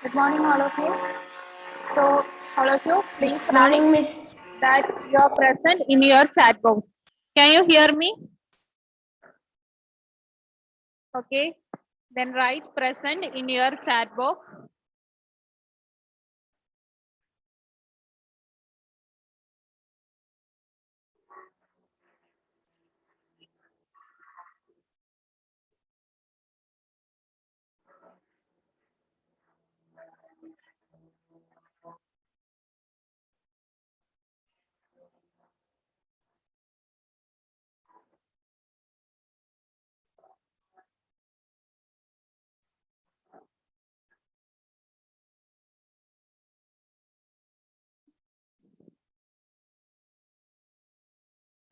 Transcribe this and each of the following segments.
Good morning, all of you. So, all of you, please Good write morning, Miss. that you are present in your chat box. Can you hear me? Okay. Then write present in your chat box.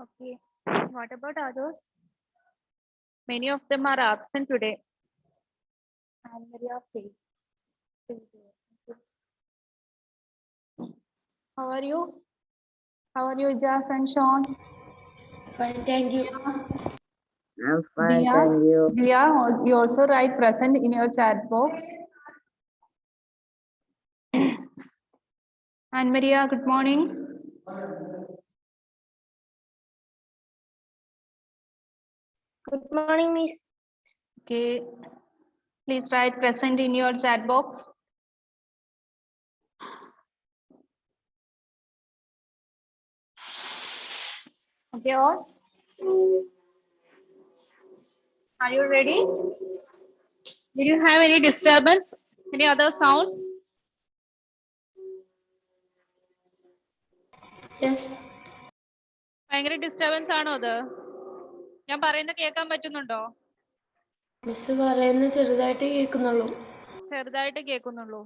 Okay. What about others? Many of them are absent today. And Maria Faith. How are you? How are you, Jas and Sean? Fine, thank you. I'm fine, Dia, thank you. Dia, you also write present in your chat box. And Maria, good morning. Good morning, Miss. Okay. Please write present in your chat box. Okay, all. Are you ready? Did you have any disturbance? Any other sounds? Yes. ഭയങ്കര disturbance ആണോ അത്? ഞാൻ പറയുന്നത് കേൾക്കാൻ പറ്റുന്നുണ്ടോ? Miss പറയുന്നത് ചെറുതായിട്ട് കേൾക്കുന്നുള്ളൂ. ചെറുതായിട്ട് കേൾക്കുന്നുള്ളൂ.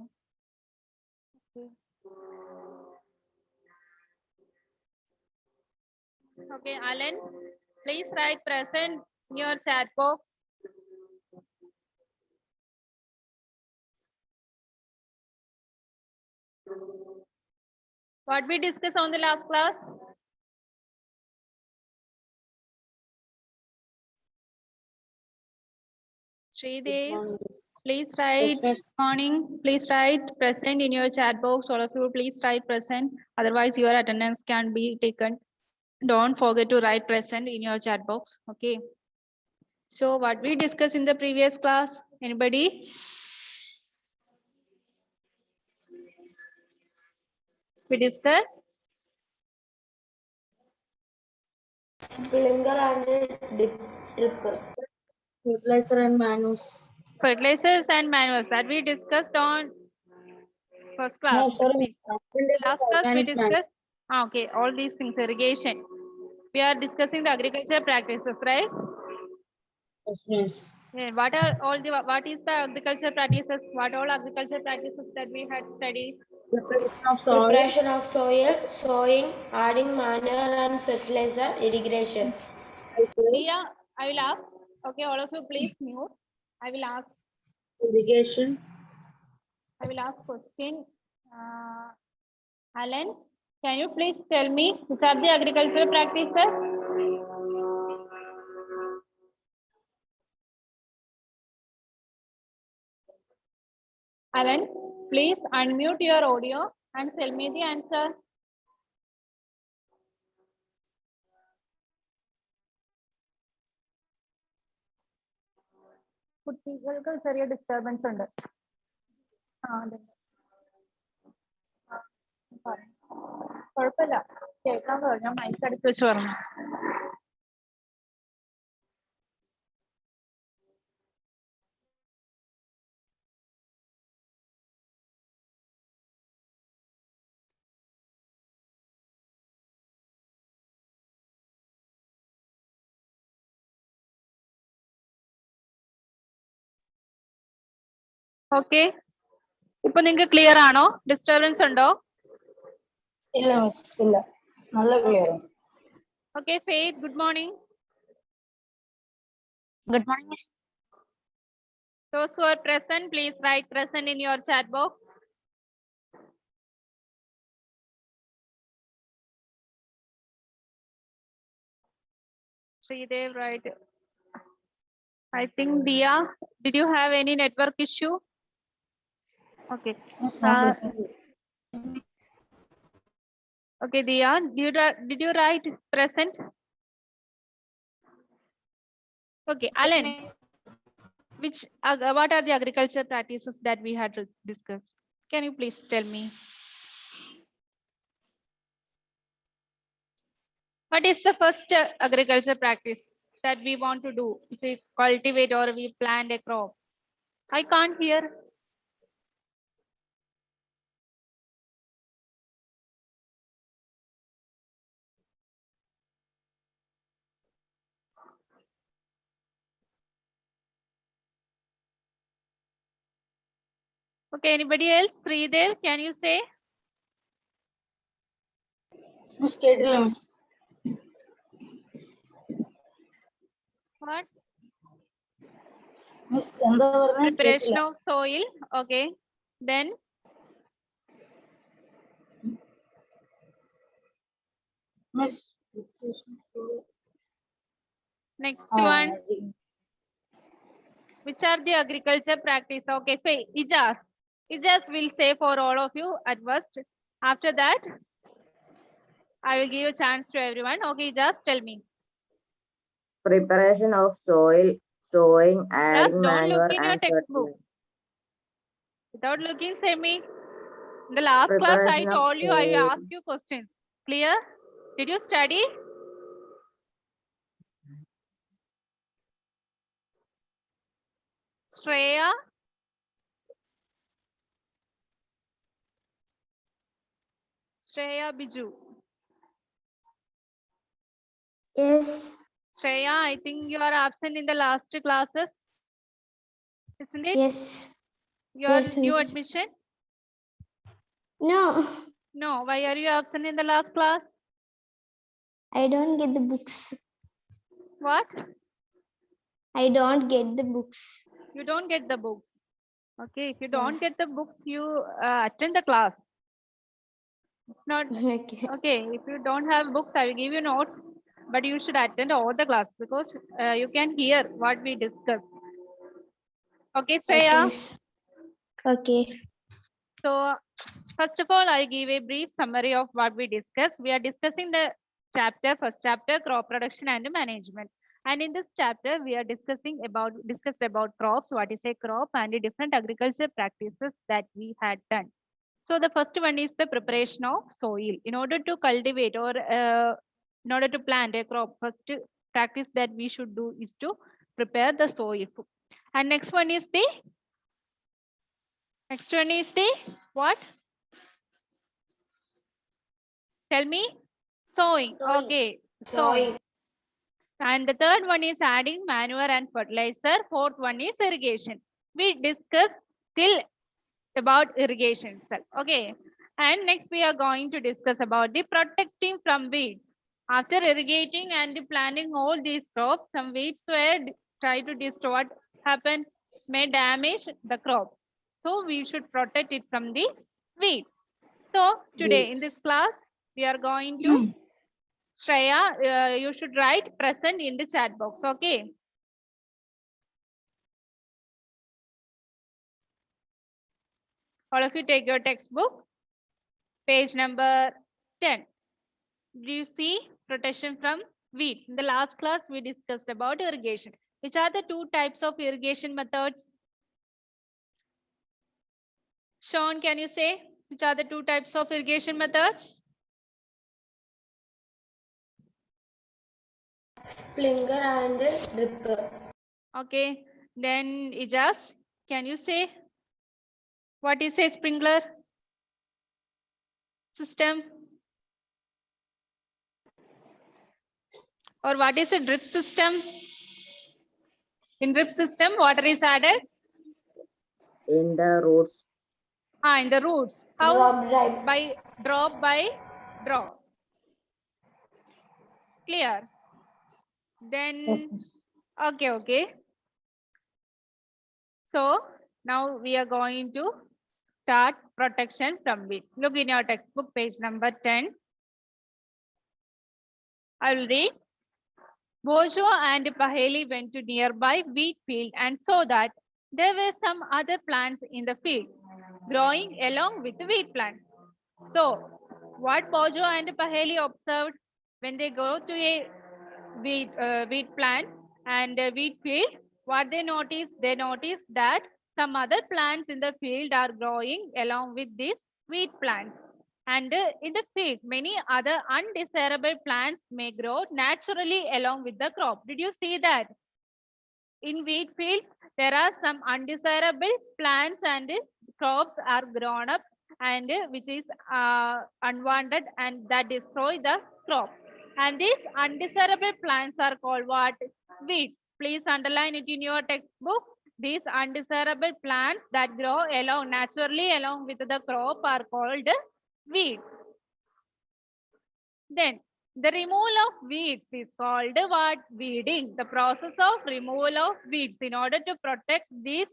Okay, Alan, please write present in your chat box. What we discussed on the last class? Sridev, please write morning. Please write present in your chat box. All of you, please write present. Otherwise, your attendance can be taken. Don't forget to write present in your chat box. Okay. So, what we discussed in the previous class? Anybody? We discussed Sprinkler and dripper. Fertilizer and manuals. fertilizers and manuals that we discussed on first class. No, sorry. Last class we Organic manual. discussed. Okay, all these things, irrigation. We are discussing the agriculture practices, right? Yes, miss. Yeah, what are all the what is the agriculture practices? What all agriculture practices that we had studied? Preparation of soil. Preparation of soil, sowing, adding manure and fertilizer, irrigation. Priya, I will ask. Okay, all of you please mute. I will ask. Irrigation. I will ask question. Alan, can you please tell me which are the agricultural practices? Alan, please unmute your audio and tell me the answer. കുട്ടികൾക്ക് ചെറിയ disturbance ഉണ്ട്. കുഴപ്പമില്ല, കേൾക്കാൻ പറഞ്ഞു. ഞാൻ mic അടുത്ത് വെച്ച് പറഞ്ഞു. ഓക്കെ, ഇപ്പൊ നിങ്ങൾക്ക് ക്ലിയർ ആണോ? ഡിസ്റ്റർബൻസ് ഉണ്ടോ? ഇല്ല മിസ്, ഇല്ല. നല്ല clear. Okay, Faith, good morning. Good morning, Miss. Those who are present, please write present in your chat box. Sridev, right. I think Dia, did you have any network issue? Okay. Miss, not Uh, listening. okay, Diya, did you write present? Okay, Alan, what are the agriculture practices that we had discussed? Can you please tell me? What is the first agriculture practice that we want to do if we cultivate or we plant a crop? I can't hear. Okay, anybody else? Sridev, can you say? Miss, Kettle, Miss. What? Miss, എന്താ പറഞ്ഞേ? Preparation കേട്ടില്ല. of soil. Okay. Then Miss. next Ah, one. Which are the agriculture practice? Okay, Ijaz. Ijaz will say for all of you at first. After that, I will give a chance to everyone. Okay, Ijaz, tell me. Preparation of soil, sowing, Just adding don't look manure in your and textbook. fertilizer. Without looking, say me. In the last class, I Preparation of told you, I soil. asked you questions. Clear? Did you study? Shreya? Shreya Biju. Yes. Shreya, I think you are absent in the last classes. Isn't it? Yes. You are Yes, new miss. admission? No, No. Why are you absent in the last class? I don't get the books. What? I don't get the books. You don't get the books. Okay, if you Yeah. don't get the books, you attend the class. It's not Okay. okay. If you don't have books, I will give you notes, but you should attend all the class because you can hear what we discuss. Okay, Okay, Shreya. miss. Okay. So, first of all, I give a brief summary of what we discussed. We are discussing the first chapter, crop production and management. And in this chapter, we are discussed about crops, what is a crop, and the different agriculture practices that we had done. So the first one is the preparation of soil. In order to cultivate or in order to plant a crop, first practice that we should do is to prepare the soil. And next one is the what? Tell me. Sowing. Sowing. Okay. Sowing. And the third one is adding manure and fertilizer. Fourth one is irrigation. We discussed till about irrigation itself. Okay. And next we are going to discuss about the protecting from weeds. After irrigating and planting all these crops, some weeds were try to destroy what happened, may damage the crops. So we should protect it from the weeds. So today in this class, we are going to Shreya, you should write present in the chat box. Okay. All of you take your textbook. Page number 10. Do you see protection from weeds? In the last class, we discussed about irrigation. Which are the two types of irrigation methods? Sean, can you say which are the two types of irrigation methods? Sprinkler and dripper. Okay. Then Ijaz, can you say what is a sprinkler system? Or what is a drip system? In drip system, water is added In the roots. in the roots. How? Drop By drop. Clear? Then, okay. So now we are going to start protection from weeds. Look in your textbook, page number 10. I will read. Bojo and Paheli went to nearby wheat field and saw that there were some other plants in the field growing along with the wheat plants. So, what Pojo and Paheli observed when they go to a wheat plant and a wheat field, what they noticed? They noticed that some other plants in the field are growing along with these wheat plants. And in the field, many other undesirable plants may grow naturally along with the crop. Did you see that? In wheat fields, there are some undesirable plants and crops are grown up and which is unwanted and that destroy the crop. And these undesirable plants are called what? Weeds. Please underline it in your textbook. These undesirable plants that grow along naturally along with the crop are called weeds. Then the removal of weeds is called what? Weeding. The process of removal of weeds. In order to protect these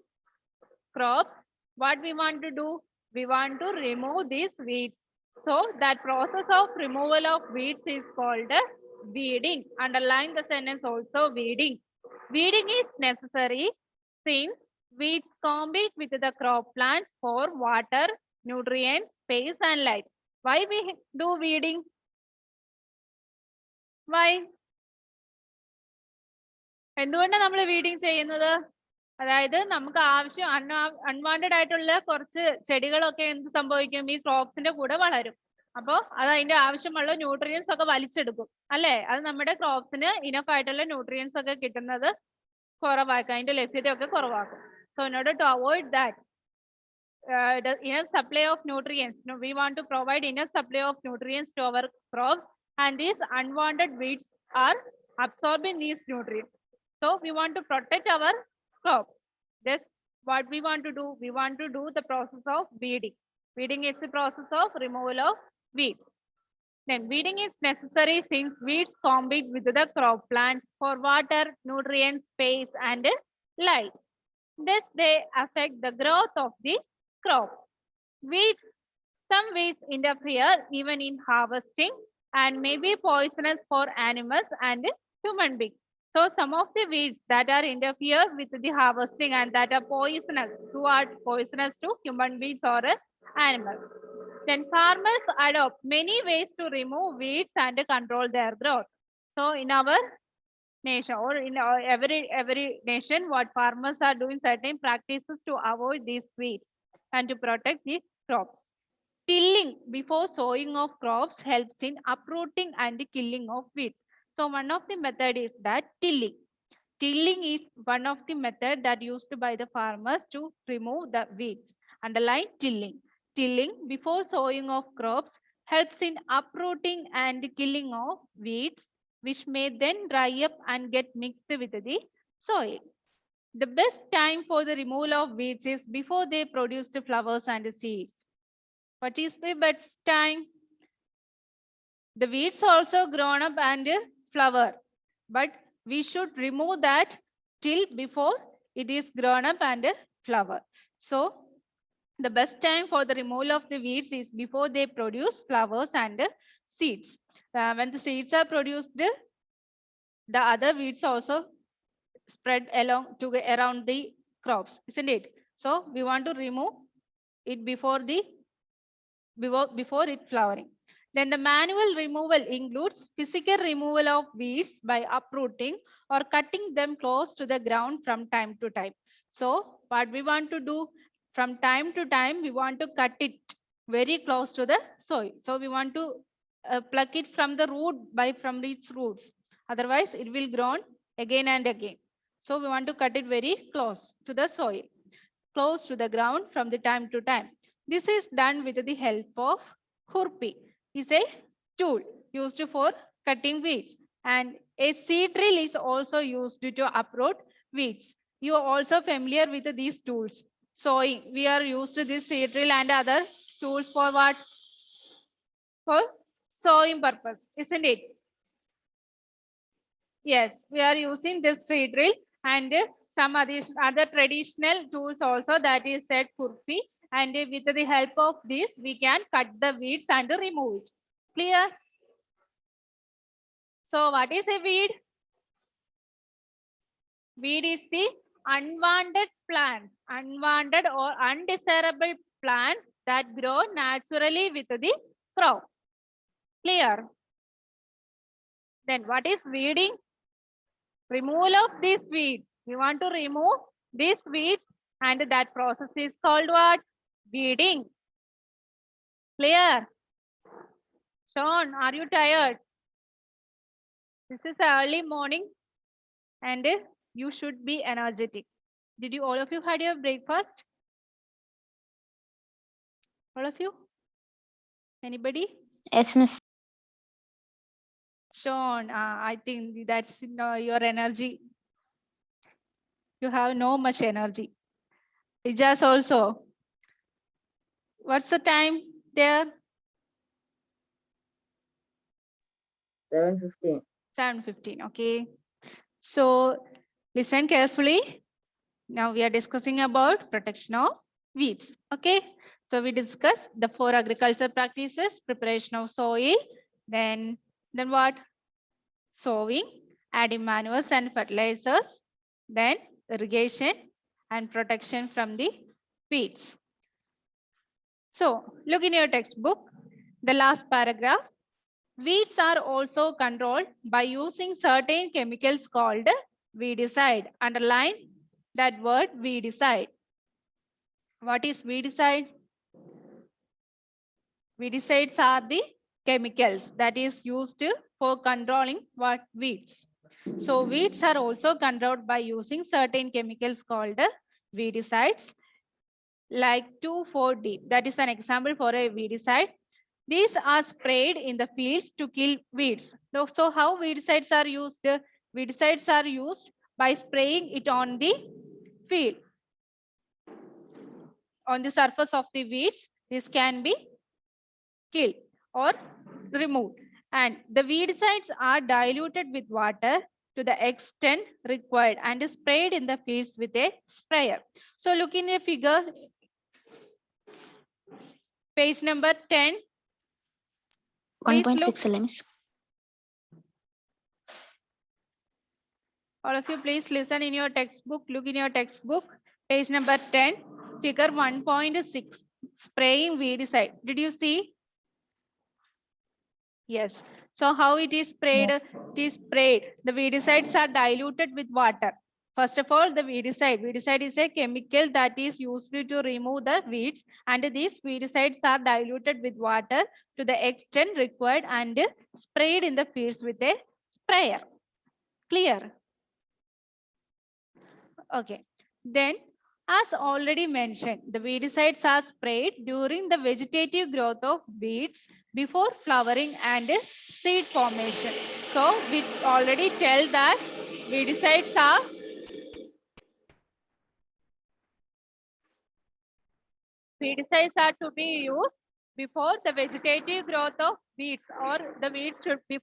crops, what we want to do? We want to remove these weeds. So that process of removal of weeds is called weeding. Underline the sentence also, weeding. Weeding is necessary since weeds compete with the crop plants for water, nutrients, space and light. Why we do weeding? Why? എന്തുകൊണ്ടാണ് നമ്മൾ weeding ചെയ്യുന്നത്? അതായത് നമുക്ക് ആവശ്യം unwanted ആയിട്ടുള്ള കുറച്ച് ചെടികളൊക്കെ എന്ത് സംഭവിക്കും? ഈ ക്രോപ്സിന്റെ കൂടെ വളരും. അപ്പോൾ അത് അതിന്റെ ആവശ്യമുള്ള ന്യൂട്രിയൻസ് ഒക്കെ വലിച്ചെടുക്കും അല്ലേ? അത് നമ്മുടെ ക്രോപ്സിന് ഇനഫ് ആയിട്ടുള്ള ന്യൂട്രിയൻസ് ഒക്കെ കിട്ടുന്നത് കുറവാക്കും, അതിന്റെ ലഭ്യതയൊക്കെ കുറവാക്കും. So in order to avoid that the enough supply of nutrients, we want to provide enough supply of nutrients to our crops, and these unwanted weeds are absorbing these nutrients. So we want to protect our crops. That's what we want to do. We want to do the process of weeding. Weeding is the process of removal of weeds. Then weeding is necessary since weeds compete with the crop plants for water, nutrients, space and light. Thus they affect the growth of the crop. Weeds, some weeds interfere even in harvesting and may be poisonous for animals and human beings. So some of the weeds that are interfere with the harvesting and that are poisonous, who are poisonous to human beings or animals. Then farmers adopt many ways to remove weeds and control their growth. So in our nation or in every nation, what farmers are doing certain practices to avoid these weeds and to protect the crops. Tilling before sowing of crops helps in uprooting and killing of weeds. So one of the method is that tilling. Tilling is one of the method that used by the farmers to remove the weeds. Underline tilling. Tilling before sowing of crops helps in uprooting and killing of weeds, which may then dry up and get mixed with the soil. The best time for the removal of weeds is before they produce the flowers and the seeds. What is the best time? The weeds also grown up and flower, but we should remove that till before it is grown up and flower. So the best time for the removal of the weeds is before they produce flowers and seeds. When the seeds are produced, the other weeds also spread along to around the crops, isn't it? So we want to remove it before it flowering. Then the manual removal includes physical removal of weeds by uprooting or cutting them close to the ground from time to time. So what we want to do, from time to time we want to cut it very close to the soil. So we want to pluck it from the root from its roots. Otherwise it will grow again and again. So we want to cut it very close to the soil, close to the ground from the time to time. This is done with the help of khurpi. It's a tool used for cutting weeds, and a seed drill is also used to uproot weeds. You are also familiar with these tools. Sowing, we are used to this seed drill and other tools for what? For sowing purpose, isn't it? Yes, we are using this seed drill and some other traditional tools also, that is said khurpi, and with the help of this we can cut the weeds and remove it. Clear? So what is a weed? Weed is the unwanted plants, unwanted or undesirable plants that grow naturally with the crop. Clear? Then what is weeding? Removal of these weeds. We want to remove these weeds and that process is called what? Weeding. Clear? Sean, are you tired? This is early morning and you should be energetic. Did you all of you had your breakfast? All of you? Anybody? Yes, Miss. Sean, I think that's your energy. You have no much energy. Ijas also. What's the time there? 7:15. 7:15. Okay. So listen carefully. Now we are discussing about protection of weeds. Okay. So we discuss the 4 agricultural practices: preparation of soil, then what? Sowing, adding manures and fertilizers, then irrigation and protection from the weeds. So look in your textbook, the last paragraph. Weeds are also controlled by using certain chemicals called weedicide. Underline that word, weedicide. What is weedicide? Weedicides are the chemicals that is used for controlling what? Weeds. So weeds are also controlled by using certain chemicals called weedicides, like 2,4-D. That is an example for a weedicide. These are sprayed in the fields to kill weeds. So how weedicides are used? Weedicides are used by spraying it on the field, on the surface of the weeds. This can be killed or removed. And the weedicides are diluted with water to the extent required and sprayed in the fields with a sprayer. So look in a figure, page number 10. Please look. 1.6 Miss. All of you, please listen in your textbook. Look in your textbook, page number 10, figure 1.6, spraying weedicide. Did you see? Yes. So how it is sprayed? Yes. It is sprayed. The weedicides are diluted with water. First of all, the weedicide. Weedicide is a chemical that is used to remove the weeds, and these weedicides are diluted with water to the extent required and sprayed in the fields with a sprayer. Clear? Okay. Then, as already mentioned, the weedicides are sprayed during the vegetative growth of weeds before flowering and seed formation. So, we already tell that weedicides are to be used before the vegetative growth of weeds, or the weeds should be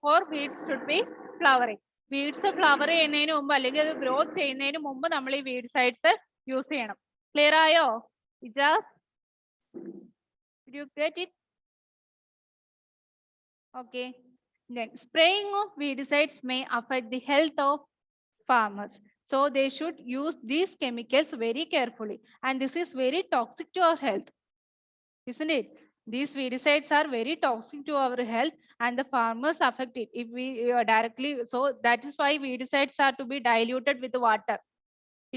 flowering. Weeds flower ചെയ്യുന്നതിന് മുമ്പ് അല്ലെങ്കിൽ അത് grow ചെയ്യുന്നതിന് മുമ്പ് നമ്മൾ ഈ weedicides use ചെയ്യണം. Clear ആയോ? Ijas? Did you get it? Okay. Then spraying of weedicides may affect the health of farmers. So they should use these chemicals very carefully. And this is very toxic to our health. Isn't it? These weedicides are very toxic to our health and the farmers affect it if we directly. So that is why weedicides are to be diluted with water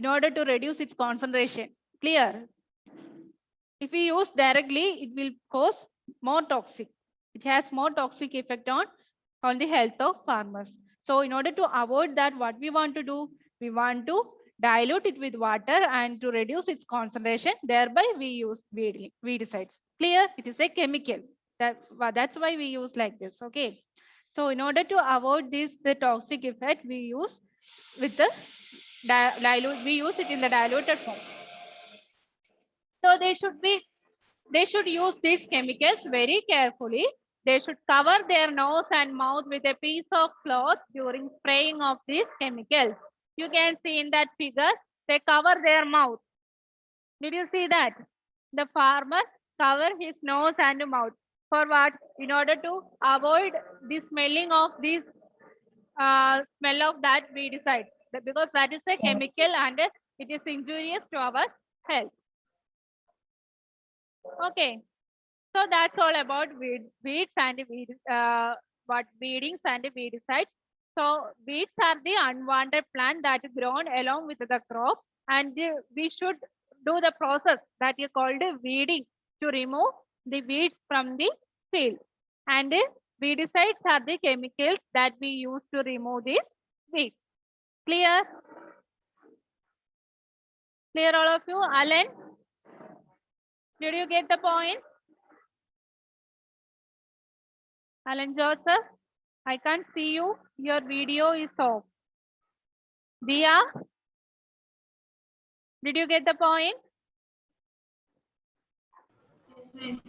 in order to reduce its concentration. Clear? If we use directly, it will cause more toxic. It has more toxic effect on the health of farmers. So in order to avoid that, what we want to do? We want to dilute it with water and to reduce its concentration. Thereby, we use weedicides. Clear? It is a chemical. That's why we use like this. Okay. So in order to avoid the toxic effect, we use with the we use it in the diluted form. So they should use these chemicals very carefully. They should cover their nose and mouth with a piece of cloth during spraying of these chemicals. You can see in that figure, they cover their mouth. Did you see that? The farmer cover his nose and mouth. For what? In order to avoid the smelling of this smell of that weedicide. Because that is a chemical and It is injurious to our health. Okay. So that's all about weeds and weedings and weedicides. So weeds are the unwanted plant that is grown along with the crop, and we should do the process that is called weeding to remove the weeds from the field. And weedicides are the chemicals that we use to remove the weeds. Clear? Clear, all of you? Alan, did you get the point? Alan Joseph, I can't see you. Your video is off. Dia, did you get the point?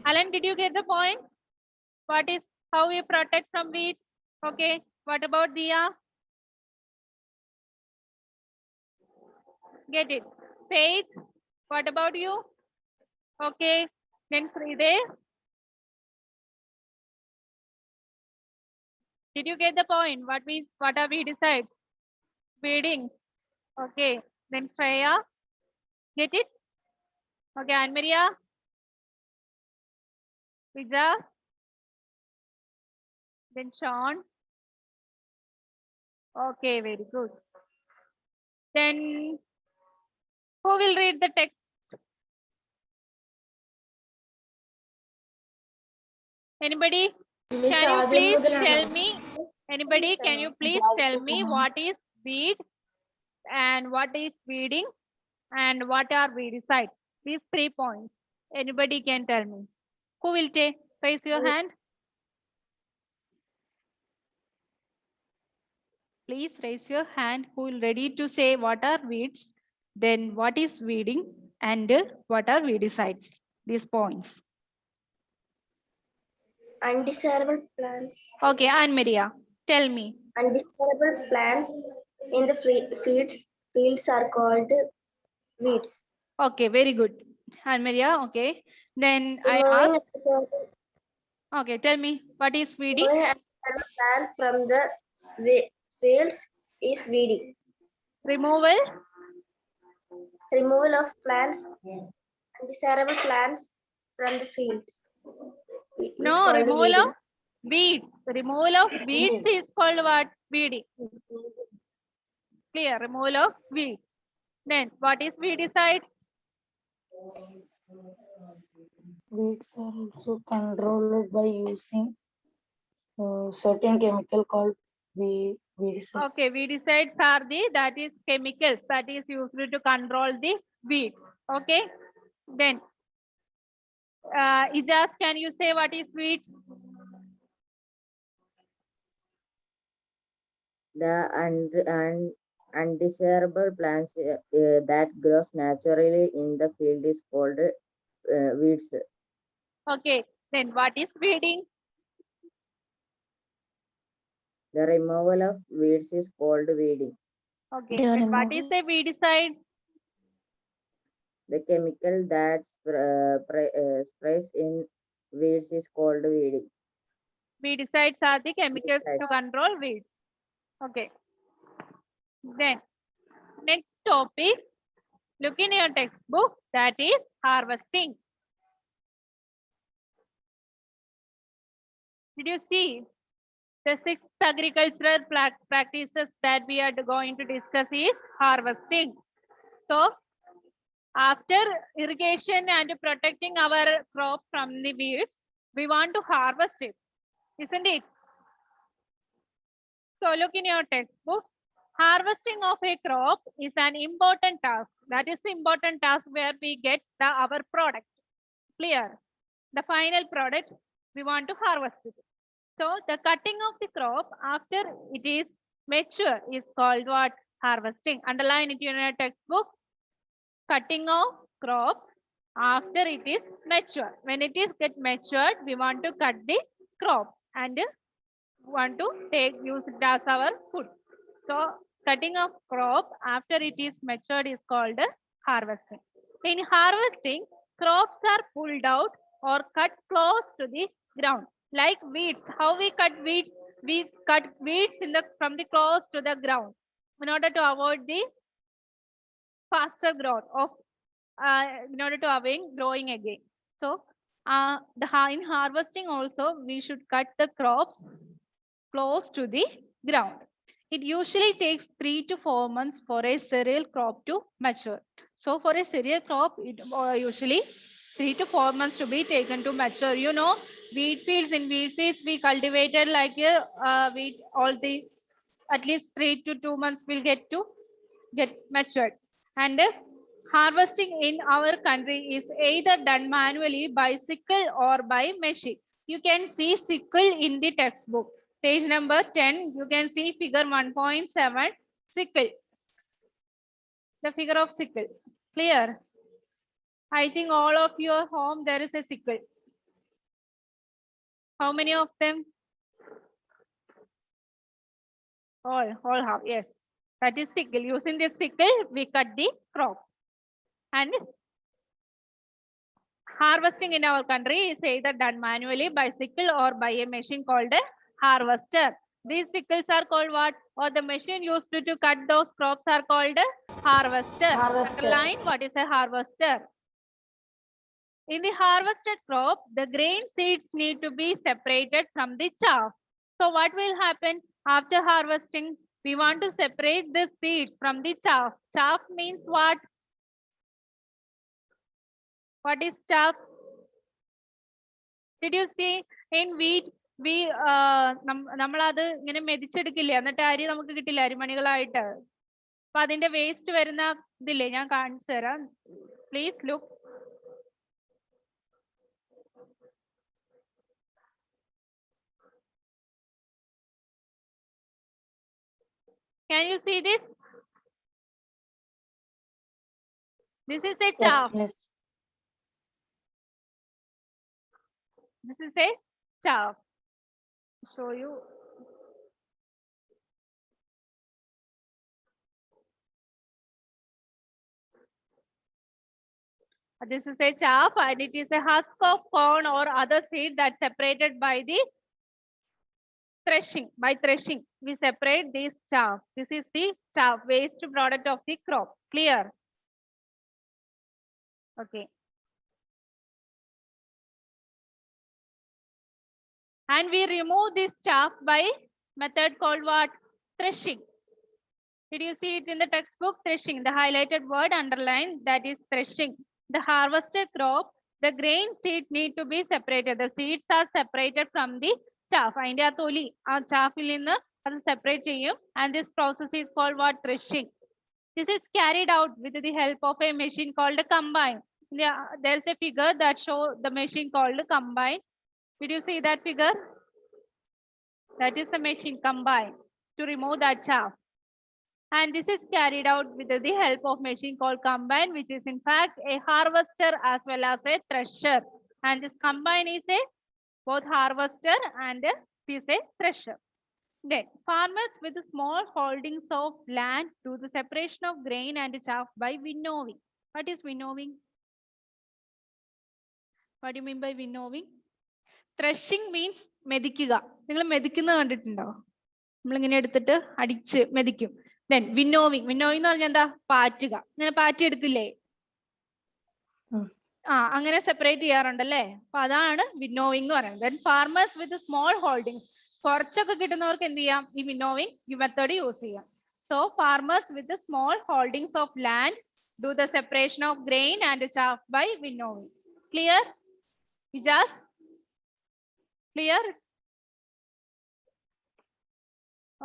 Alan, did you get the point? What is how we protect from weeds? Okay. What about Dia? Get it. Faith, what about you? Okay. Then Friday, did you get the point? What are we decide? Weeding. Okay. Then Freya, get it? Okay. Anne Maria, Vija, then Sean. Okay, very good. Then who will read the text? Anybody? Miss, Can you ആദ്യം please മുതലാണോ? tell me? Anybody? Can you please tell me what is weed and what is weeding and what are weedicides? These 3 points. Anybody can tell me. Who will take? Raise your hand. Please raise your hand who will ready to say what are weeds, then what is weeding and what are weedicides. These points. Undesirable plants. Okay, Anne Maria, tell me. Undesirable plants in the fields are called weeds. Okay, very good. Anne Maria, okay. Then I Removing ask. Okay, tell me what is weeding? undesirable plants from the fields is weeding. Removal. Removal of plants, undesirable plants from the fields. is No, called removal weeding. of weeds. Removal of weeds is called what? Weeding. Clear. Removal of weeds. Then what is weedicide? Weeds are also controlled by using certain chemical called weedicides. Okay, weedicides are that is chemicals that is used to control the weeds. Okay. Then Ijaz, can you say what is weeds? The undesirable plants that grows naturally in the field is called weeds. Okay. Then what is weeding? The removal of weeds is called weeding. Okay. Then what is the weedicide? The chemical that sprays in weeds is called weeding. Weedicides are the chemicals to Weedicides. control weeds. Okay. Then next topic, look in your textbook, that is harvesting. Did you see the 6th agricultural practices that we are going to discuss is harvesting. So after irrigation and protecting our crop from the weeds, we want to harvest it, isn't it? So look in your textbook. Harvesting of a crop is an important task. That is the important task where we get our product. Clear? The final product, we want to harvest it. So the cutting of the crop after it is mature is called what? Harvesting. Underline it in your textbook. Cutting of crop after it is mature. When it is get matured, we want to cut the crop and want to use it as our food. So cutting of crop after it is matured is called harvesting. In harvesting, crops are pulled out or cut close to the ground. Like weeds. How we cut weeds? We cut weeds from the close to the ground in order to avoid the faster growth of in order to avoid growing again. So in harvesting also we should cut the crops close to the ground. It usually takes 3 to 4 months for a cereal crop to mature. So for a cereal crop, it usually 3 to 4 months to be taken to mature. You know, wheat fields, in wheat fields we cultivated like a wheat, all the at least 3 to 2 months will get matured. And harvesting in our country is either done manually by sickle or by machine. You can see sickle in the textbook. Page number 10, you can see figure 1.7, sickle. The figure of sickle. Clear? I think all of your home there is a sickle. How many of them? All have, yes. That is sickle. Using the sickle, we cut the crop. And harvesting in our country is either done manually by sickle or by a machine called a harvester. These sickles are called what? Or the machine used to cut those crops are called a harvester. Harvester. Underline what is a harvester. In the harvested crop, the grain seeds need to be separated from the chaff. So what will happen after harvesting? We want to separate the seeds from the chaff. Chaff means what? What is chaff? Did you see in wheat? We നമ്മളത് ഇങ്ങനെ മെതിച്ചെടുക്കില്ലേ, എന്നിട്ട് അരി നമുക്ക് കിട്ടില്ല അരിമണികളായിട്ട്. അപ്പൊ അതിന്റെ waste വരുന്ന ഇതില്ലേ, ഞാൻ കാണിച്ചു തരാം. Please look. Can you see this? This is a chaff. Yes. This is a chaff. Show you. This is a chaff and it is a husk of corn or other seed that's separated by the threshing. By threshing, we separate this chaff. This is the chaff, waste product of the crop. Clear? Okay. And we remove this chaff by method called what? Threshing. Did you see it in the textbook? Threshing. The highlighted word underlined, that is threshing. The harvested crop, the grain seed need to be separated. The seeds are separated from the chaff. Ainda toli, chaff il ninnu adu separate cheyum, and this process is called what? Threshing. This is carried out with the help of a machine called a combine. There's a figure that shows the machine called a combine. Did you see that figure? That is the machine combine to remove that chaff. And this is carried out with the help of machine called combine, which is in fact a harvester as well as a thresher. And this combine is a both harvester and is a thresher. Then farmers with small holdings of land do the separation of grain and chaff by winnowing. What is winnowing? What do you mean by winnowing? Threshing means മെതിക്കുക. നിങ്ങൾ മെതിക്കുന്നത് കണ്ടിട്ടുണ്ടോ? നമ്മളിങ്ങനെ എടുത്തിട്ട് അടിച്ച് മെതിക്കും. Then winnowing. Winnowing എന്ന് പറഞ്ഞാൽ എന്താ? പാറ്റുക. ഇങ്ങനെ പാറ്റി എടുക്കില്ലേ? അങ്ങനെ സെപ്പറേറ്റ് ചെയ്യാറുണ്ടല്ലേ? അപ്പൊ അതാണ് winnowing എന്ന് പറയുന്നത്. Then farmers with small holdings. കുറച്ചൊക്കെ കിട്ടുന്നവർക്ക് എന്ത് ചെയ്യാം? ഈ winnowing ഈ മെത്തേഡ് യൂസ് ചെയ്യാം. So farmers with the small holdings of land do the separation of grain and chaff by winnowing. Clear? Ijaz? Clear?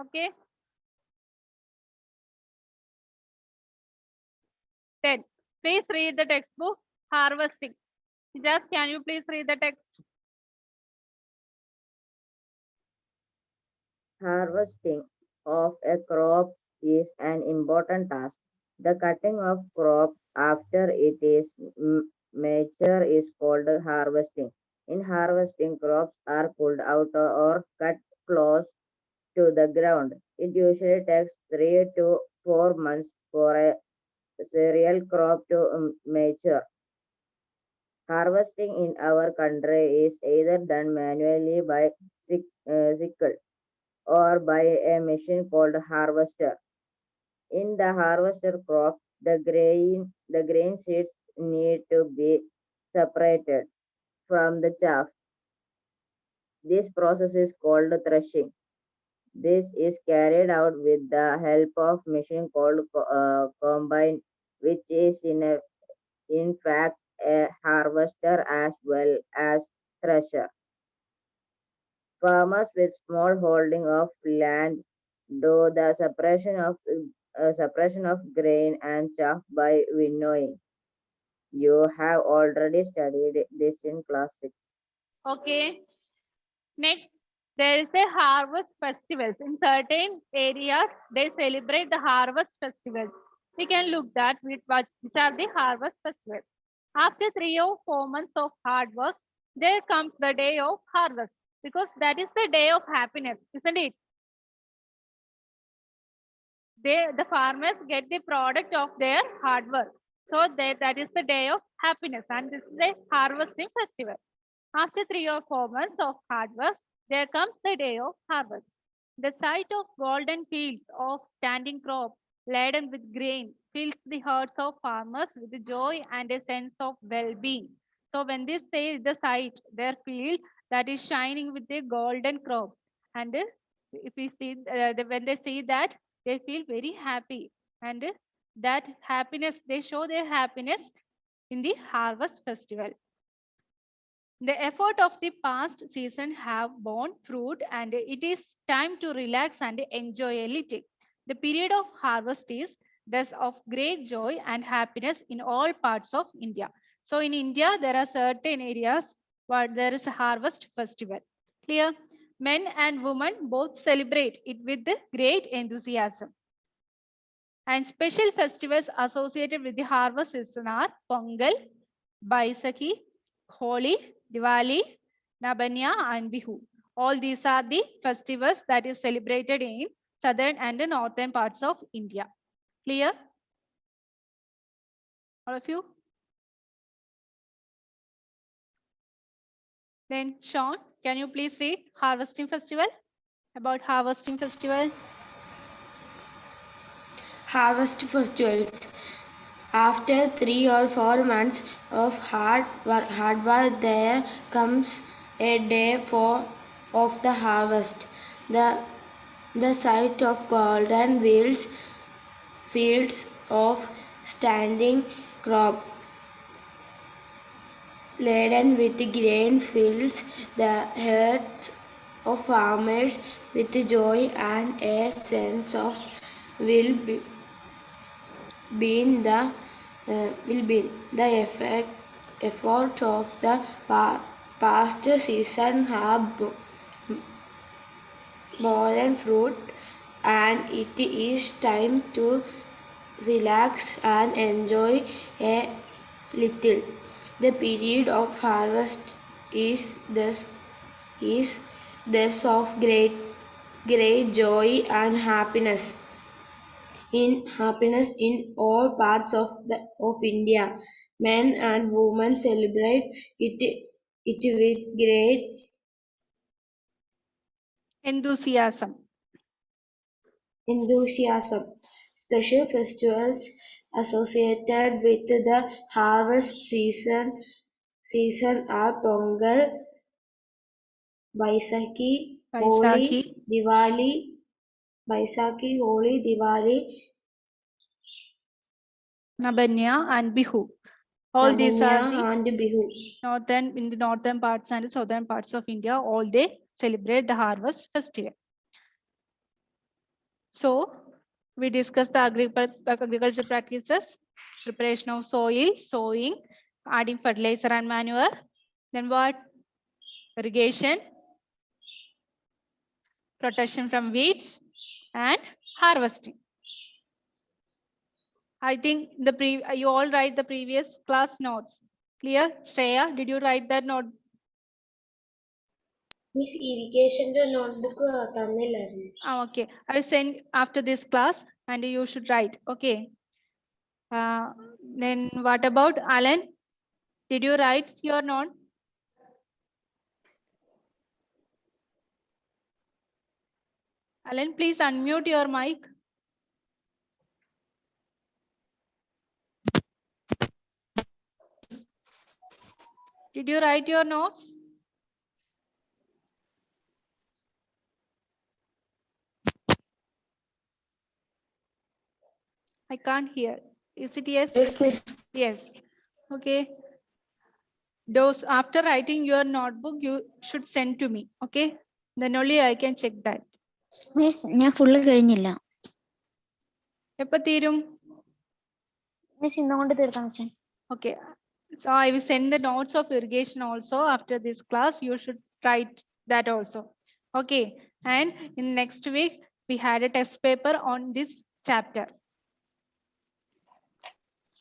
Okay. Then please read the textbook. Harvesting. Just can you please read the text? Harvesting of a crop is an important task. The cutting of crop after it is mature is called harvesting. In harvesting, crops are pulled out or cut close to the ground. It usually takes 3 to 4 months for a cereal crop to mature. Harvesting in our country is either done manually by sickle or by a machine called harvester. In the harvested crop, The grain seeds need to be separated from the chaff. This process is called threshing. This is carried out with the help of machine called combine, which is in fact a harvester as well as thresher. Farmers with small holding of land do the separation of grain and chaff by winnowing. You have already studied this in class 6. Okay. Next, there is a harvest festivals. In certain areas, they celebrate the harvest festivals. We can look that which are the harvest festivals. After 3 or 4 months of hard work, there comes the day of harvest because that is the day of happiness, isn't it? The farmers get the product of their hard work. So that is the day of happiness, and this is the harvesting festival. After 3 or 4 months of hard work, there comes the day of harvest. The sight of golden fields of standing crop laden with grain fills the hearts of farmers with joy and a sense of well-being. So when they say the sight, their field that is shining with the golden crops, and if we see when they see that, they feel very happy, and that happiness, they show their happiness in the harvest festival. The effort of the past season have borne fruit, and it is time to relax and enjoy a little. The period of harvest is thus of great joy and happiness in all parts of India. So in India, there are certain areas where there is a harvest festival. Clear? Men and women both celebrate it with great enthusiasm. And special festivals associated with the harvest season are Pongal, Baisakhi, Holi, Diwali, Nabanya, and Bihu. All these are the festivals that is celebrated in southern and northern parts of India. Clear? All of you? Then Sean, can you please read harvesting festival? About harvesting festival. Harvest festivals. After 3 or 4 months of hard work, there comes a day of the harvest. The sight of golden fields of standing crop laden with grain fills the hearts of farmers with joy and a sense of will-being. The effort of the past season have borne fruit, and it is time to relax and enjoy a little. The period of harvest is thus of great joy and happiness in all parts of India. Men and women celebrate it with great Enthusiasm. enthusiasm. Special festivals associated with the harvest season are Pongal, Baisakhi, Vaisakhi, Holi, Diwali, Nabanya, and Bihu. All these are Nabanya, the and Bihu. in the northern parts and southern parts of India. All they celebrate the harvest festival. So we discussed the agriculture practices, preparation of soil, sowing, adding fertilizer and manure. Then what? Irrigation, protection from weeds, and harvesting. I think you all write the previous class notes. Clear? Shreya, did you write that note? Miss Irrigation notebook Okay, I will send after this class and you should write. Okay. Then what about Alan? Did you write your note? Alan, please unmute your mic. Did you write your notes? I can't hear. Is it yes? Yes, miss. Yes. Okay. Those after writing your notebook, you should send to me. Okay. Then only I can check that. Miss ഞാൻ full കഴിഞ്ഞില്ല എപ്പോ തീരും? Miss ഇന്നും കൊണ്ട് തീർക്കാം miss. Okay. So I will send the notes of irrigation also after this class. You should write that also. Okay. And in next week, we had a test paper on this chapter.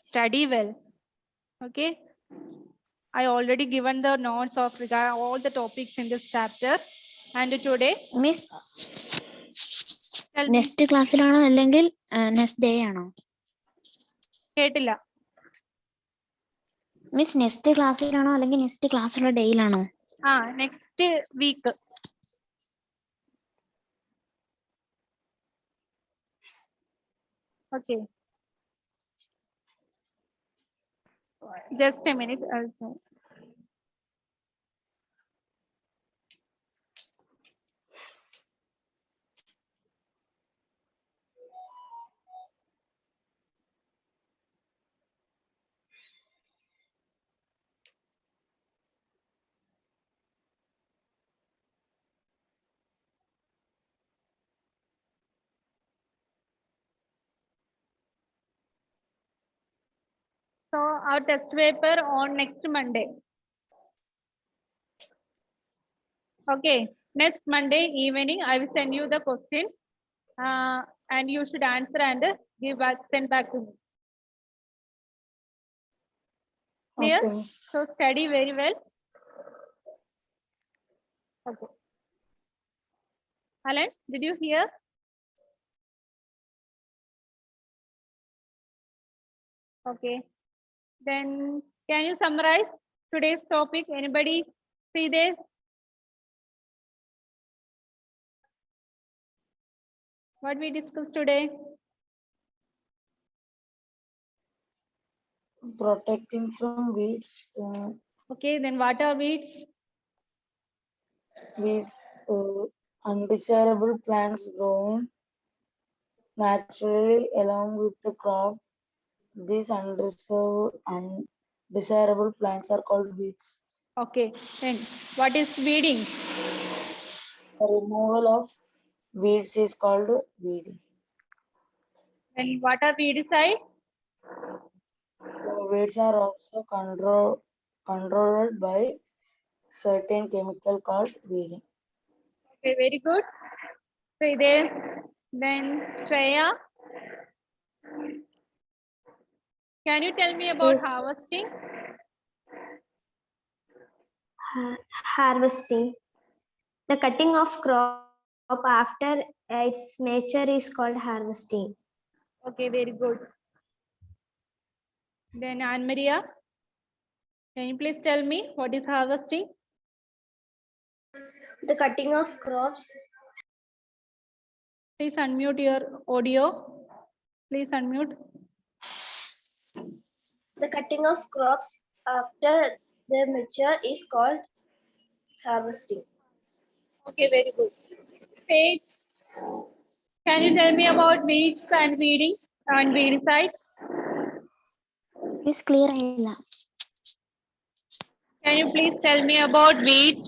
Study well. Okay. I already given the notes of regard all the topics in this chapter. And today, miss tell me. Next ക്ലാസ്സിലാണോ അല്ലെങ്കിൽ next day ആണോ? കേട്ടില്ല. Miss next ക്ലാസ്സിലാണോ അല്ലെങ്കിൽ next ക്ലാസ്സുള്ള ഡേയിലാണോ? Next week. Okay. Just a minute. Also. So our test paper on next Monday. Okay. Next Monday evening, I will send you the question, and you should answer and give back, send back to me. Clear? Okay, miss. So study very well. Okay. Alan, did you hear? Okay. Then can you summarize today's topic? Anybody see this? What we discussed today? Protecting from weeds. Okay, then what are weeds? Weeds, undesirable plants growing naturally along with the crop. These undesirable plants are called weeds. Okay, then what is weeding? The removal of weeds is called weeding. Then what are weedicides? The weeds are also controlled by certain chemical called weeding. Okay, very good. So there, then Shreya, can you tell me about Yes. harvesting? Harvesting. The cutting of crop after its mature is called harvesting. Okay, very good. Then Anne Maria, can you please tell me what is harvesting? The cutting of crops. Please unmute your audio. Please unmute. The cutting of crops after they mature is called harvesting. Okay, very good. Paige, can you tell me about weeds and weeding and weedicides? Miss clear ആയില്ല. Can you please tell me about weeds